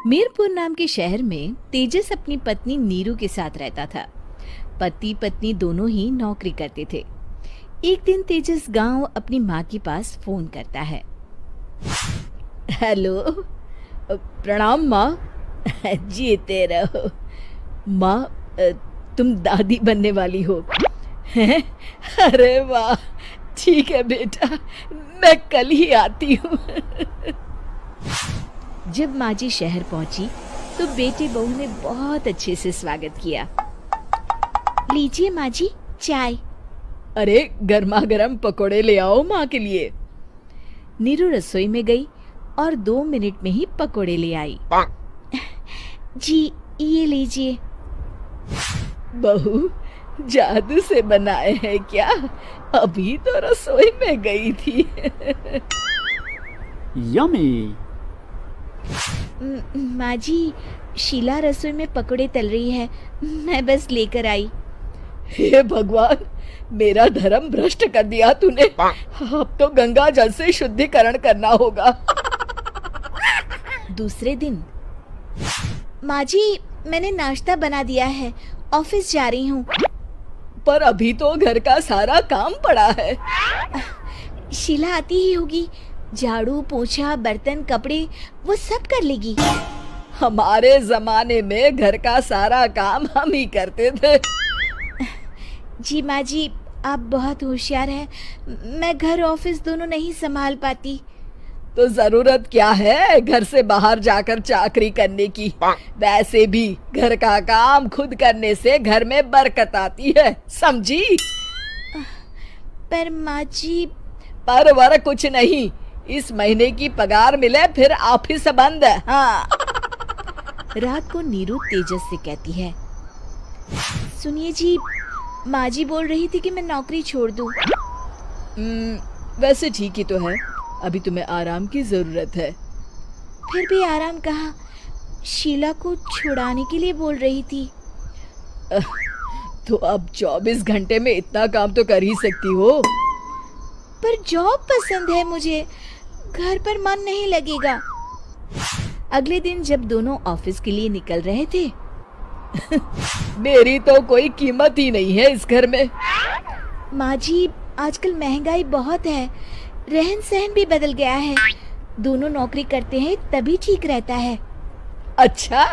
मीरपुर नाम के शहर में तेजस अपनी पत्नी नीरू के साथ रहता था। पति पत्नी दोनों ही नौकरी करते थे। एक दिन तेजस गांव अपनी माँ के पास फोन करता है। हेलो, प्रणाम माँ। जीते रहो माँ, तुम दादी बनने वाली हो हैं? अरे वाह, ठीक है बेटा, मैं कल ही आती हूँ। जब माँ जी शहर पहुंची तो बेटे बहू ने बहुत अच्छे से स्वागत किया। लीजिए माँ जी, चाय। अरे गर्मा गर्म पकोड़े ले आओ माँ के लिए। नीरू रसोई में गई और 2 मिनट में ही पकोड़े ले आई। जी ये लीजिए। बहू जादू से बनाए हैं क्या? अभी तो रसोई में गई थी। यम्मी। माँ जी, शीला रसोई में पकोड़े तल रही है, मैं बस लेकर आई। हे भगवान, मेरा धर्म भ्रष्ट कर दिया तूने। अब तो गंगा जल से शुद्धिकरण करना होगा। दूसरे दिन, माँ जी मैंने नाश्ता बना दिया है, ऑफिस जा रही हूँ। पर अभी तो घर का सारा काम पड़ा है। शीला आती ही होगी, झाड़ू पोछा बर्तन कपड़े वो सब कर लेगी। हमारे जमाने में घर का सारा काम हम ही करते थे। जी माँ जी, आप बहुत होशियार हैं, मैं घर ऑफिस दोनों नहीं संभाल पाती। तो जरूरत क्या है घर से बाहर जाकर चाकरी करने की? वैसे भी घर का काम खुद करने से घर में बरकत आती है, समझी? पर माँ जी। पर वर कुछ नहीं, इस महीने की पगार मिले फिर ऑफिस बंद है। हाँ। रात को नीरू तेजस से कहती है, सुनिए जी, माँ जी बोल रही थी कि मैं नौकरी छोड़ दूं। वैसे ठीक ही तो है, अभी तुम्हें आराम की जरूरत है। फिर भी आराम कहाँ, शीला को छुड़ाने के लिए बोल रही थी। तो अब 24 घंटे में इतना काम तो कर ही सकती हो। पर जॉब पसंद है मुझे, घर पर मन नहीं लगेगा। अगले दिन जब दोनों ऑफिस के लिए निकल रहे थे, मेरी तो कोई कीमत ही नहीं है इस घर में। माँ जी, आजकल महंगाई बहुत है, रहन सहन भी बदल गया है, दोनों नौकरी करते हैं तभी ठीक रहता है। अच्छा,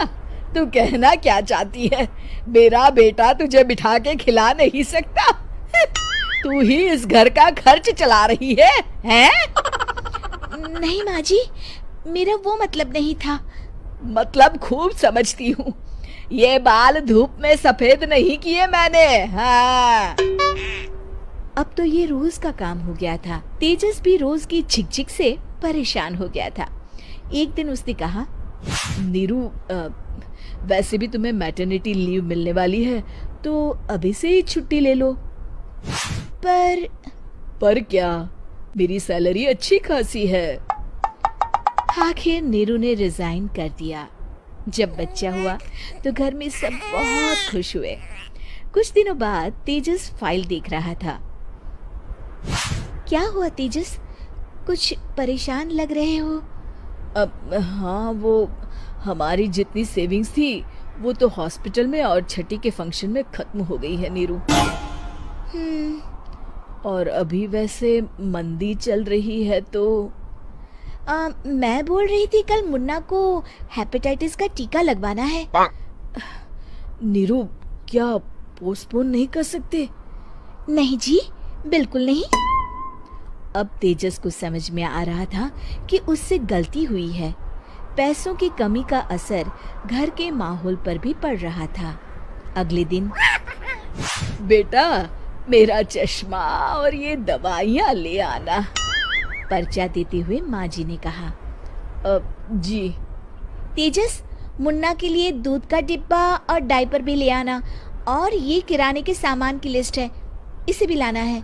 तू कहना क्या चाहती है? मेरा बेटा तुझे बिठा के खिला नहीं सकता? तू ही इस घर का खर्च चला रही है, हैं? नहीं माँ जी, मेरा वो मतलब नहीं था। मतलब खूब समझती हूँ, ये बाल धूप में सफेद नहीं किए मैंने। हाँ। अब तो ये रोज का काम हो गया था। तेजस भी रोज की झिकझिक से परेशान हो गया था। एक दिन उसने कहा, नीरू, वैसे भी तुम्हें मैटरनिटी लीव मिलने वाली है, तो अभी से ही छुट्टी ले लो। पर क्या, मेरी सैलरी अच्छी खासी है। आखिर नीरू ने रिजाइन कर दिया। जब बच्चा हुआ तो घर में सब बहुत खुश हुए। कुछ दिनों बाद तेजस फाइल देख रहा था। क्या हुआ तेजस, कुछ परेशान लग रहे हो? हाँ, वो हमारी जितनी सेविंग्स थी वो तो हॉस्पिटल में और छठी के फंक्शन में खत्म हो गई है नीरू। और अभी वैसे मंदी चल रही है तो मैं बोल रही थी कल मुन्ना को हेपेटाइटिस का टीका लगवाना है। नीरू, क्या पोस्टपोन नहीं कर सकते? नहीं जी, बिल्कुल नहीं। अब तेजस को समझ में आ रहा था कि उससे गलती हुई है। पैसों की कमी का असर घर के माहौल पर भी पड़ रहा था। अगले दिन, बेटा मेरा चश्मा और ये दवाइयाँ ले आना, पर्चा देते हुए माँ जी ने कहा। जी। तेजस, मुन्ना के लिए दूध का डिब्बा और डायपर भी ले आना, और ये किराने के सामान की लिस्ट है, इसे भी लाना है।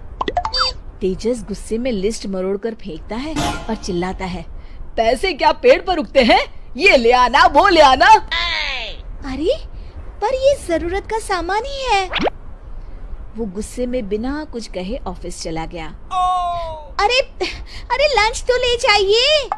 तेजस गुस्से में लिस्ट मरोड़कर फेंकता है और चिल्लाता है, पैसे क्या पेड़ पर उगते हैं? ये ले आना, वो ले आना। अरे पर ये जरूरत का सामान ही है। वो गुस्से में बिना कुछ कहे ऑफिस चला गया। अरे लंच तो ले जाइए।